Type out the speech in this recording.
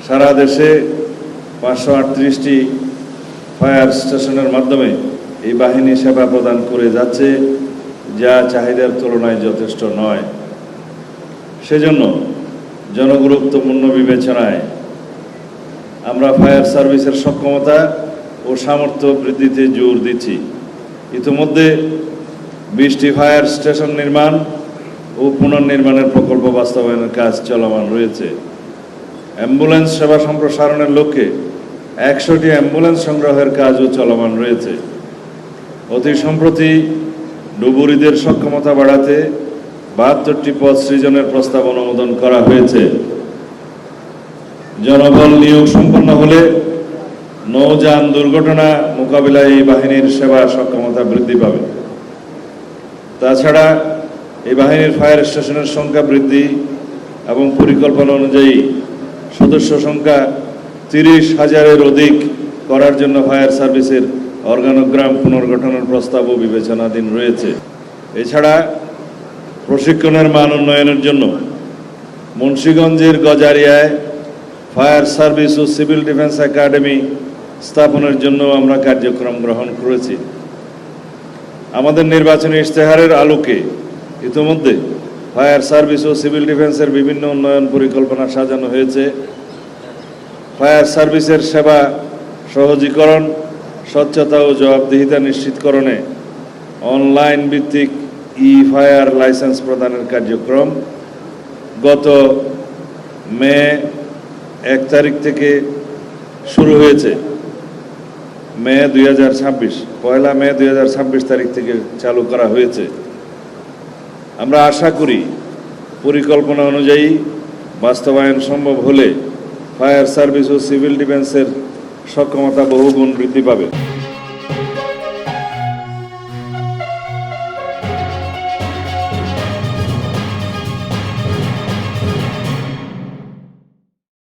সারা দেশে 538টি ফায়ার স্টেশনের মাধ্যমে এই বাহিনী সেবা প্রদান করে যাচ্ছে, যা চাহিদার তুলনায় যথেষ্ট নয়। সেজন্য জনগুরুত্বপূর্ণ বিবেচনায় আমরা ফায়ার সার্ভিসের সক্ষমতা ও সামর্থ্য বৃদ্ধিতে জোর দিচ্ছি। ইতিমধ্যে 20টি ফায়ার স্টেশন নির্মাণ ও পুনর্নির্মাণের প্রকল্প বাস্তবায়নের কাজ চলমান রয়েছে। অ্যাম্বুলেন্স সেবা সম্প্রসারণের লক্ষ্যে 100টি অ্যাম্বুলেন্স সংগ্রহের কাজও চলমান রয়েছে। অতি সম্প্রতি ডুবুরিদের সক্ষমতা বাড়াতে 72টি পদ সৃজনের প্রস্তাব অনুমোদন করা হয়েছে। জনবল নিয়োগ সম্পন্ন হলে নৌযান দুর্ঘটনা মোকাবিলায় এই বাহিনীর সেবা সক্ষমতা বৃদ্ধি পাবে। তাছাড়া এই বাহিনীর ফায়ার স্টেশনের সংখ্যা বৃদ্ধি এবং পরিকল্পনা অনুযায়ী সদস্য সংখ্যা 30,000-এর অধিক করার জন্য ফায়ার সার্ভিসের অর্গানোগ্রাম পুনর্গঠনের প্রস্তাবও বিবেচনাধীন রয়েছে। এছাড়া প্রশিক্ষণের মান উন্নয়নের জন্য মুন্সিগঞ্জের গজারিয়ায় ফায়ার সার্ভিস ও সিভিল ডিফেন্স একাডেমি স্থাপনের জন্য আমরা কার্যক্রম গ্রহণ করেছি। আমাদের নির্বাচনী ইশতেহারের আলোকে ইতিমধ্যে ফায়ার সার্ভিস ও সিভিল ডিফেন্সের বিভিন্ন উন্নয়ন পরিকল্পনা সাজানো হয়েছে। ফায়ার সার্ভিসের সেবা সহজীকরণ, স্বচ্ছতা ও জবাবদিহিতা নিশ্চিতকরণে অনলাইন ভিত্তিক ফায়ার লাইসেন্স প্রদানের কার্যক্রম গত মে 1 তারিখ থেকে শুরু হয়েছে। পয়লা মে 2026 তারিখ থেকে চালু করা হয়েছে। আমরা আশা করি পরিকল্পনা অনুযায়ী বাস্তবায়ন সম্ভব হলে ফায়ার সার্ভিস ও সিভিল ডিফেন্সের সক্ষমতা বহুগুণ বৃদ্ধি পাবে।